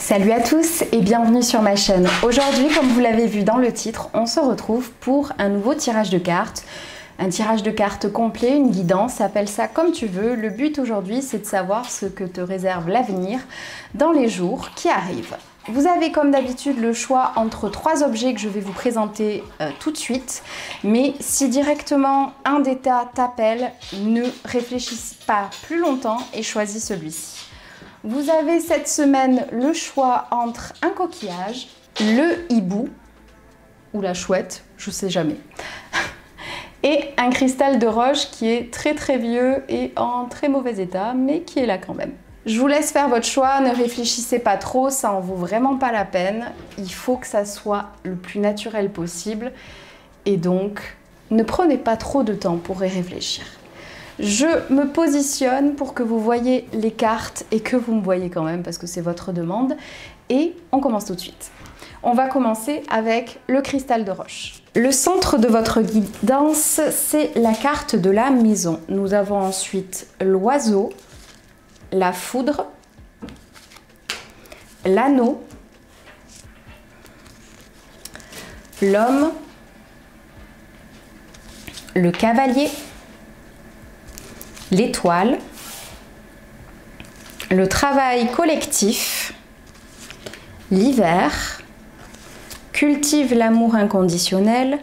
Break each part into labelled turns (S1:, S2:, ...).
S1: Salut à tous et bienvenue sur ma chaîne. Aujourd'hui, comme vous l'avez vu dans le titre, on se retrouve pour un nouveau tirage de cartes. Un tirage de cartes complet, une guidance, appelle ça comme tu veux. Le but aujourd'hui, c'est de savoir ce que te réserve l'avenir dans les jours qui arrivent. Vous avez comme d'habitude le choix entre 3 objets que je vais vous présenter tout de suite. Mais si directement un d'état t'appelle, ne réfléchis pas plus longtemps et choisis celui-ci. Vous avez cette semaine le choix entre un coquillage, le hibou, ou la chouette, je sais jamais, et un cristal de roche qui est très vieux et en très mauvais état, mais qui est là quand même. Je vous laisse faire votre choix, ne réfléchissez pas trop, ça en vaut vraiment pas la peine. Il faut que ça soit le plus naturel possible et donc ne prenez pas trop de temps pour y réfléchir. Je me positionne pour que vous voyez les cartes et que vous me voyez quand même parce que c'est votre demande. Et on commence tout de suite. On va commencer avec le cristal de roche. Le centre de votre guidance, c'est la carte de la maison. Nous avons ensuite l'oiseau, la foudre, l'anneau, l'homme, le cavalier, l'étoile, le travail collectif, l'hiver, cultive l'amour inconditionnel,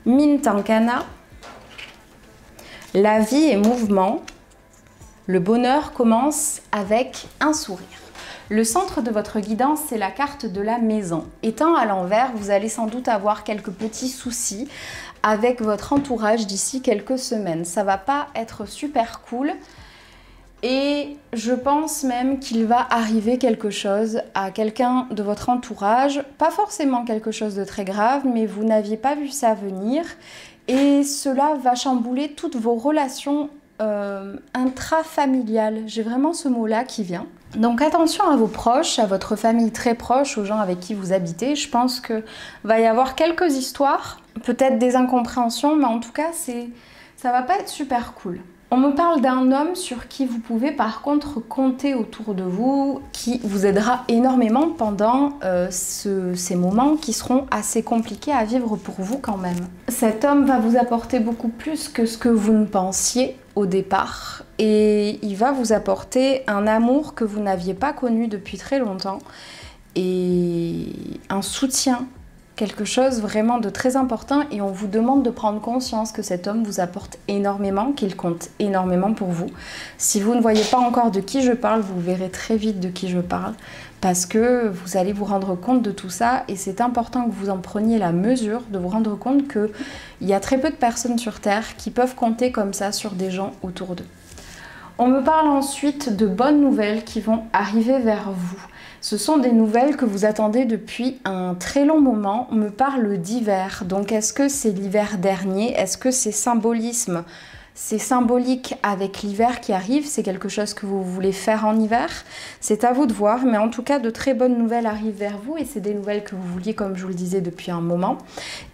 S1: Mintankana, la vie est mouvement, le bonheur commence avec un sourire. Le centre de votre guidance, c'est la carte de la maison. Étant à l'envers, vous allez sans doute avoir quelques petits soucis avec votre entourage d'ici quelques semaines. Ça va pas être super cool et je pense même qu'il va arriver quelque chose à quelqu'un de votre entourage. Pas forcément quelque chose de très grave, mais vous n'aviez pas vu ça venir et cela va chambouler toutes vos relations intrafamiliales. J'ai vraiment ce mot-là qui vient. Donc attention à vos proches, à votre famille très proche, aux gens avec qui vous habitez. Je pense que va y avoir quelques histoires, peut-être des incompréhensions, mais en tout cas, ça va pas être super cool. On me parle d'un homme sur qui vous pouvez par contre compter autour de vous, qui vous aidera énormément pendant ces moments qui seront assez compliqués à vivre pour vous quand même. Cet homme va vous apporter beaucoup plus que ce que vous ne pensiez au départ et il va vous apporter un amour que vous n'aviez pas connu depuis très longtemps et un soutien. Quelque chose vraiment de très important et on vous demande de prendre conscience que cet homme vous apporte énormément, qu'il compte énormément pour vous. Si vous ne voyez pas encore de qui je parle, vous verrez très vite de qui je parle parce que vous allez vous rendre compte de tout ça et c'est important que vous en preniez la mesure, de vous rendre compte qu'il y a très peu de personnes sur Terre qui peuvent compter comme ça sur des gens autour d'eux. On me parle ensuite de bonnes nouvelles qui vont arriver vers vous. Ce sont des nouvelles que vous attendez depuis un très long moment. On me parle d'hiver. Donc est-ce que c'est l'hiver dernier? Est-ce que c'est symbolisme? C'est symbolique avec l'hiver qui arrive? C'est quelque chose que vous voulez faire en hiver? C'est à vous de voir, mais en tout cas de très bonnes nouvelles arrivent vers vous et c'est des nouvelles que vous vouliez, comme je vous le disais, depuis un moment.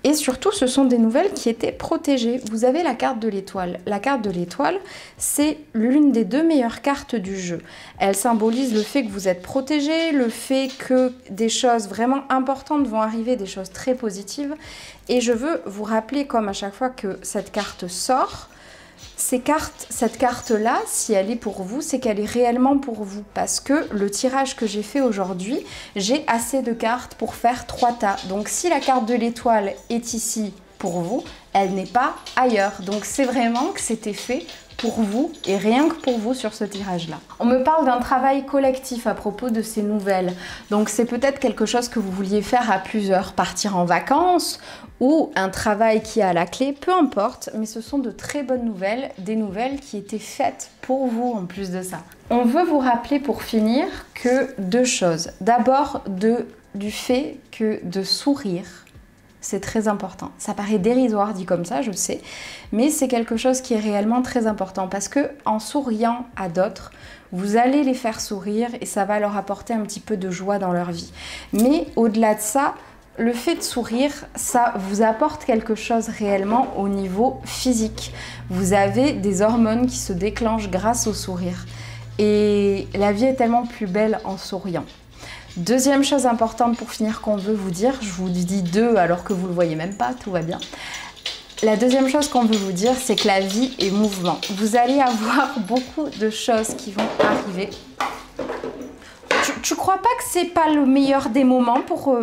S1: Et surtout, ce sont des nouvelles qui étaient protégées. Vous avez la carte de l'étoile. La carte de l'étoile, c'est l'une des 2 meilleures cartes du jeu. Elle symbolise le fait que vous êtes protégé, le fait que des choses vraiment importantes vont arriver, des choses très positives. Et je veux vous rappeler, comme à chaque fois que cette carte sort, cette carte-là, si elle est pour vous, c'est qu'elle est réellement pour vous. Parce que le tirage que j'ai fait aujourd'hui, j'ai assez de cartes pour faire 3 tas. Donc si la carte de l'étoile est ici pour vous, elle n'est pas ailleurs. Donc c'est vraiment que c'était fait pour vous et rien que pour vous sur ce tirage-là. On me parle d'un travail collectif à propos de ces nouvelles. Donc c'est peut-être quelque chose que vous vouliez faire à plusieurs, partir en vacances ou un travail qui est à la clé, peu importe, mais ce sont de très bonnes nouvelles, des nouvelles qui étaient faites pour vous en plus de ça. On veut vous rappeler pour finir que 2 choses. D'abord du fait que de sourire, c'est très important. Ça paraît dérisoire dit comme ça, je sais, mais c'est quelque chose qui est réellement très important parce que en souriant à d'autres, vous allez les faire sourire et ça va leur apporter un petit peu de joie dans leur vie. Mais au-delà de ça, le fait de sourire, ça vous apporte quelque chose réellement au niveau physique. Vous avez des hormones qui se déclenchent grâce au sourire. Et la vie est tellement plus belle en souriant. Deuxième chose importante pour finir qu'on veut vous dire, je vous dis deux alors que vous le voyez même pas, tout va bien. La deuxième chose qu'on veut vous dire, c'est que la vie est mouvement. Vous allez avoir beaucoup de choses qui vont arriver. Tu crois pas que c'est pas le meilleur des moments pour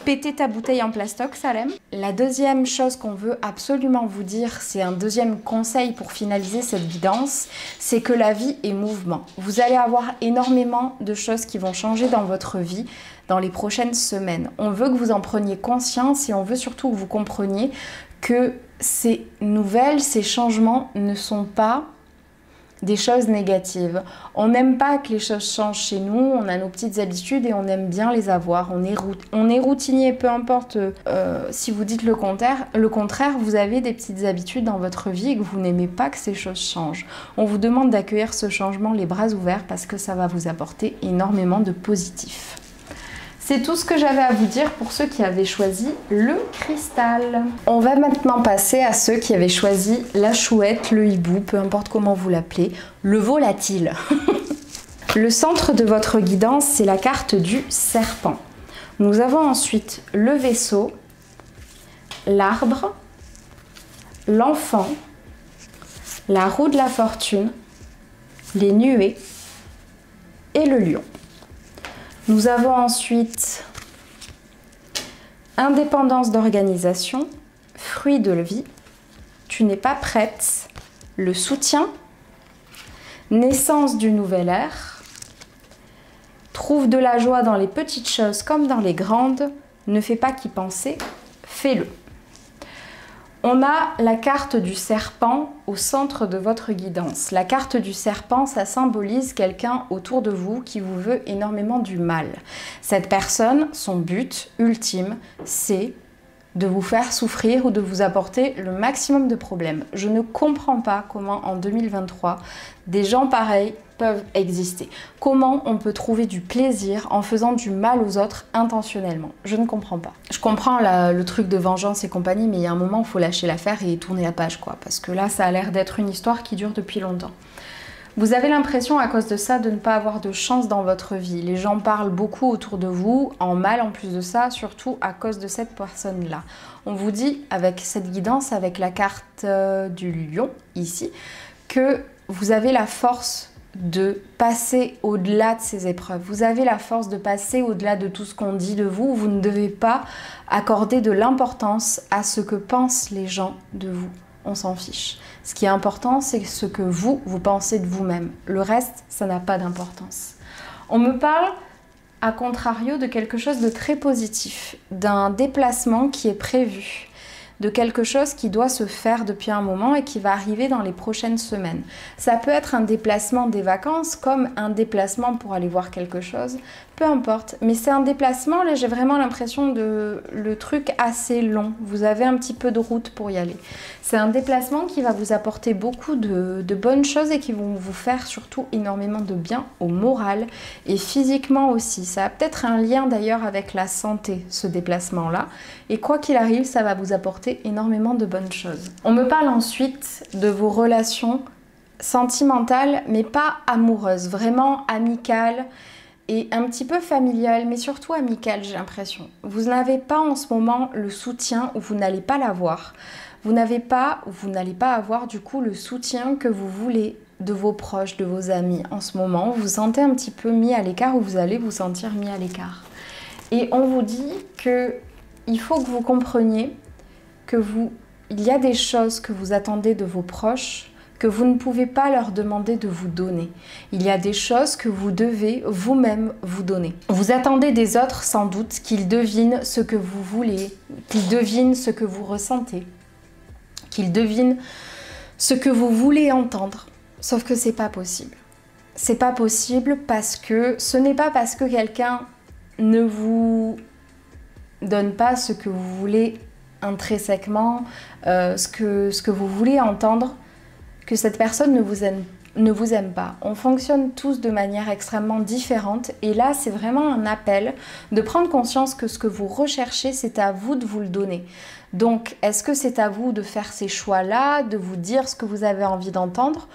S1: péter ta bouteille en plastoc, Salem? La deuxième chose qu'on veut absolument vous dire, c'est un deuxième conseil pour finaliser cette guidance, c'est que la vie est mouvement. Vous allez avoir énormément de choses qui vont changer dans votre vie dans les prochaines semaines. On veut que vous en preniez conscience et on veut surtout que vous compreniez que ces nouvelles, ces changements ne sont pas des choses négatives. On n'aime pas que les choses changent chez nous, on a nos petites habitudes et on aime bien les avoir. On est routinier, peu importe si vous dites le contraire, vous avez des petites habitudes dans votre vie et que vous n'aimez pas que ces choses changent. On vous demande d'accueillir ce changement les bras ouverts parce que ça va vous apporter énormément de positif. C'est tout ce que j'avais à vous dire pour ceux qui avaient choisi le cristal. On va maintenant passer à ceux qui avaient choisi la chouette, le hibou, peu importe comment vous l'appelez, le volatile. Le centre de votre guidance, c'est la carte du serpent. Nous avons ensuite le vaisseau, l'arbre, l'enfant, la roue de la fortune, les nuées et le lion. Nous avons ensuite indépendance d'organisation, fruit de la vie, tu n'es pas prête, le soutien, naissance du nouvel ère, trouve de la joie dans les petites choses comme dans les grandes, ne fais pas qu'y penser, fais-le. On a la carte du serpent au centre de votre guidance. La carte du serpent, ça symbolise quelqu'un autour de vous qui vous veut énormément du mal. Cette personne, son but ultime, c'est de vous faire souffrir ou de vous apporter le maximum de problèmes. Je ne comprends pas comment en 2023, des gens pareils peuvent exister. Comment on peut trouver du plaisir en faisant du mal aux autres intentionnellement? Je ne comprends pas. Je comprends le truc de vengeance et compagnie, mais il y a un moment où il faut lâcher l'affaire et tourner la page, quoi. Parce que là, ça a l'air d'être une histoire qui dure depuis longtemps. Vous avez l'impression à cause de ça de ne pas avoir de chance dans votre vie. Les gens parlent beaucoup autour de vous, en mal en plus de ça, surtout à cause de cette personne-là. On vous dit avec cette guidance, avec la carte du lion ici, que vous avez la force de passer au-delà de ces épreuves. Vous avez la force de passer au-delà de tout ce qu'on dit de vous. Vous ne devez pas accorder de l'importance à ce que pensent les gens de vous. On s'en fiche. Ce qui est important, c'est ce que vous pensez de vous-même. Le reste, ça n'a pas d'importance. On me parle, à contrario, de quelque chose de très positif, d'un déplacement qui est prévu, de quelque chose qui doit se faire depuis un moment et qui va arriver dans les prochaines semaines. Ça peut être un déplacement des vacances comme un déplacement pour aller voir quelque chose, peu importe. Mais c'est un déplacement, là j'ai vraiment l'impression de le truc assez long. Vous avez un petit peu de route pour y aller. C'est un déplacement qui va vous apporter beaucoup de bonnes choses et qui vont vous faire surtout énormément de bien au moral et physiquement aussi. Ça a peut-être un lien d'ailleurs avec la santé, ce déplacement-là. Et quoi qu'il arrive, ça va vous apporter énormément de bonnes choses. On me parle ensuite de vos relations sentimentales, mais pas amoureuses, vraiment amicales et un petit peu familiales, mais surtout amicales, j'ai l'impression. Vous n'avez pas en ce moment le soutien ou vous n'allez pas l'avoir. Vous n'avez pas ou vous n'allez pas avoir du coup le soutien que vous voulez de vos proches, de vos amis en ce moment. Vous vous sentez un petit peu mis à l'écart ou vous allez vous sentir mis à l'écart. Et on vous dit que il faut que vous compreniez que il y a des choses que vous attendez de vos proches que vous ne pouvez pas leur demander de vous donner. Il y a des choses que vous devez vous-même vous donner. Vous attendez des autres sans doute qu'ils devinent ce que vous voulez, qu'ils devinent ce que vous ressentez, qu'ils devinent ce que vous voulez entendre. Sauf que c'est pas possible. C'est pas possible parce que ce n'est pas parce que quelqu'un ne vous donne pas ce que vous voulez intrinsèquement, ce que vous voulez entendre, que cette personne ne vous aime pas. On fonctionne tous de manière extrêmement différente et là c'est vraiment un appel de prendre conscience que ce que vous recherchez, c'est à vous de vous le donner. Donc est-ce que c'est à vous de faire ces choix-là, de vous dire ce que vous avez envie d'entendre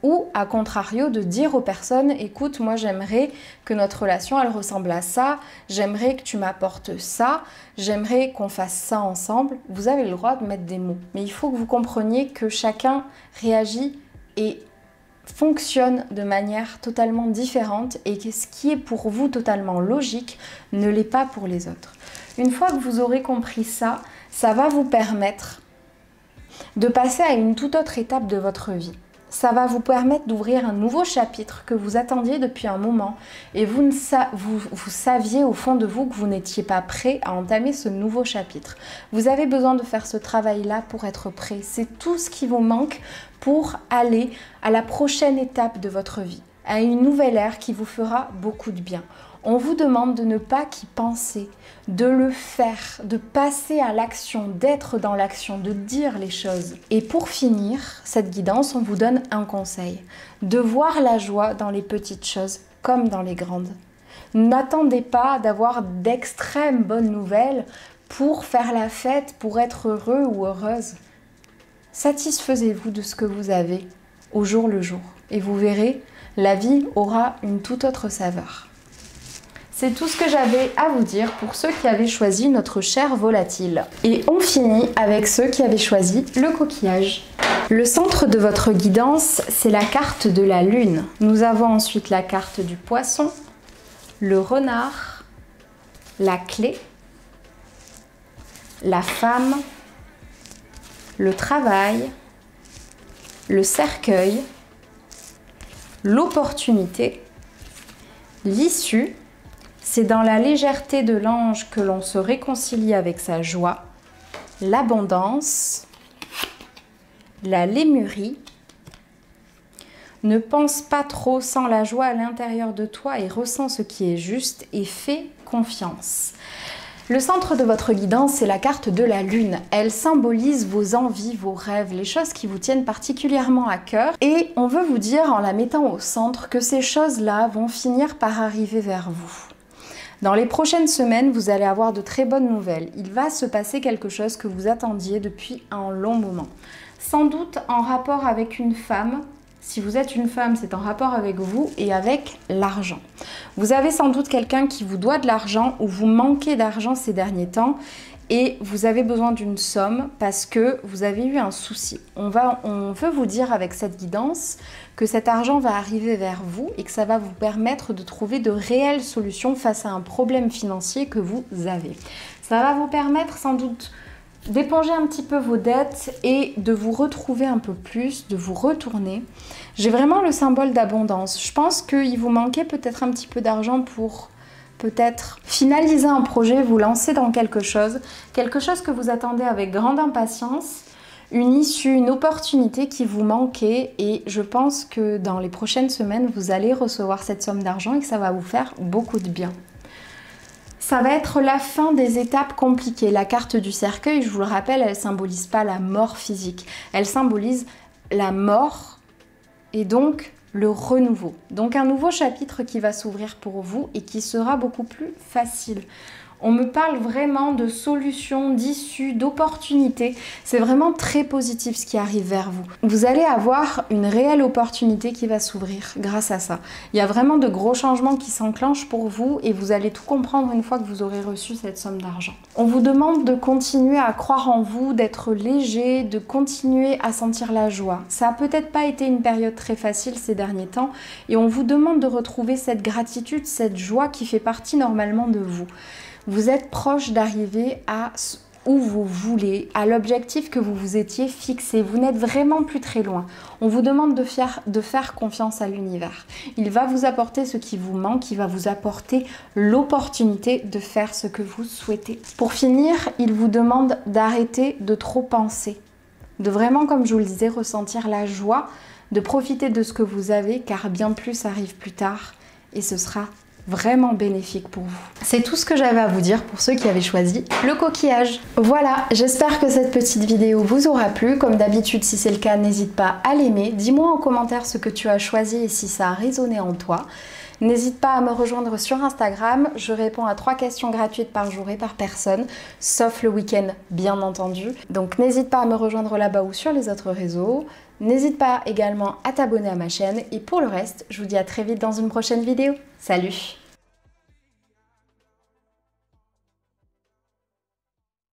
S1: Ou à contrario de dire aux personnes, écoute, moi j'aimerais que notre relation elle ressemble à ça, j'aimerais que tu m'apportes ça, j'aimerais qu'on fasse ça ensemble. Vous avez le droit de mettre des mots. Mais il faut que vous compreniez que chacun réagit et fonctionne de manière totalement différente et que ce qui est pour vous totalement logique ne l'est pas pour les autres. Une fois que vous aurez compris ça, ça va vous permettre de passer à une toute autre étape de votre vie. Ça va vous permettre d'ouvrir un nouveau chapitre que vous attendiez depuis un moment et vous saviez au fond de vous que vous n'étiez pas prêt à entamer ce nouveau chapitre. Vous avez besoin de faire ce travail-là pour être prêt. C'est tout ce qui vous manque pour aller à la prochaine étape de votre vie, à une nouvelle ère qui vous fera beaucoup de bien. On vous demande de ne pas qu'y penser, de le faire, de passer à l'action, d'être dans l'action, de dire les choses. Et pour finir cette guidance, on vous donne un conseil, de voir la joie dans les petites choses comme dans les grandes. N'attendez pas d'avoir d'extrêmes bonnes nouvelles pour faire la fête, pour être heureux ou heureuse. Satisfaisez-vous de ce que vous avez au jour le jour et vous verrez, la vie aura une toute autre saveur. C'est tout ce que j'avais à vous dire pour ceux qui avaient choisi notre cher volatile. Et on finit avec ceux qui avaient choisi le coquillage. Le centre de votre guidance, c'est la carte de la lune. Nous avons ensuite la carte du poisson, le renard, la clé, la femme, le travail, le cercueil, l'opportunité, l'issue. C'est dans la légèreté de l'ange que l'on se réconcilie avec sa joie, l'abondance, la lémurie. Ne pense pas trop sans la joie à l'intérieur de toi et ressens ce qui est juste et fais confiance. Le centre de votre guidance, c'est la carte de la lune. Elle symbolise vos envies, vos rêves, les choses qui vous tiennent particulièrement à cœur. Et on veut vous dire en la mettant au centre que ces choses-là vont finir par arriver vers vous. Dans les prochaines semaines, vous allez avoir de très bonnes nouvelles. Il va se passer quelque chose que vous attendiez depuis un long moment. Sans doute en rapport avec une femme. Si vous êtes une femme, c'est en rapport avec vous et avec l'argent. Vous avez sans doute quelqu'un qui vous doit de l'argent ou vous manquez d'argent ces derniers temps et vous avez besoin d'une somme parce que vous avez eu un souci. On veut vous dire avec cette guidance que cet argent va arriver vers vous et que ça va vous permettre de trouver de réelles solutions face à un problème financier que vous avez. Ça va vous permettre sans doute d'éponger un petit peu vos dettes et de vous retrouver un peu plus, de vous retourner. J'ai vraiment le symbole d'abondance. Je pense qu'il vous manquait peut-être un petit peu d'argent pour peut-être finaliser un projet, vous lancer dans quelque chose que vous attendez avec grande impatience, une issue, une opportunité qui vous manquait et je pense que dans les prochaines semaines, vous allez recevoir cette somme d'argent et que ça va vous faire beaucoup de bien. Ça va être la fin des étapes compliquées. La carte du cercueil, je vous le rappelle, elle ne symbolise pas la mort physique. Elle symbolise la mort et donc le renouveau. Donc un nouveau chapitre qui va s'ouvrir pour vous et qui sera beaucoup plus facile. On me parle vraiment de solutions, d'issues, d'opportunités. C'est vraiment très positif ce qui arrive vers vous. Vous allez avoir une réelle opportunité qui va s'ouvrir grâce à ça. Il y a vraiment de gros changements qui s'enclenchent pour vous et vous allez tout comprendre une fois que vous aurez reçu cette somme d'argent. On vous demande de continuer à croire en vous, d'être léger, de continuer à sentir la joie. Ça n'a peut-être pas été une période très facile ces derniers temps et on vous demande de retrouver cette gratitude, cette joie qui fait partie normalement de vous. Vous êtes proche d'arriver à où vous voulez, à l'objectif que vous vous étiez fixé. Vous n'êtes vraiment plus très loin. On vous demande de faire confiance à l'univers. Il va vous apporter ce qui vous manque, il va vous apporter l'opportunité de faire ce que vous souhaitez. Pour finir, il vous demande d'arrêter de trop penser. De vraiment, comme je vous le disais, ressentir la joie, de profiter de ce que vous avez, car bien plus arrive plus tard et ce sera vraiment bénéfique pour vous. C'est tout ce que j'avais à vous dire pour ceux qui avaient choisi le coquillage. Voilà, j'espère que cette petite vidéo vous aura plu. Comme d'habitude, si c'est le cas, n'hésite pas à l'aimer. Dis-moi en commentaire ce que tu as choisi et si ça a résonné en toi. N'hésite pas à me rejoindre sur Instagram. Je réponds à 3 questions gratuites par jour et par personne, sauf le week-end, bien entendu. Donc n'hésite pas à me rejoindre là-bas ou sur les autres réseaux. N'hésite pas également à t'abonner à ma chaîne et pour le reste, je vous dis à très vite dans une prochaine vidéo. Salut!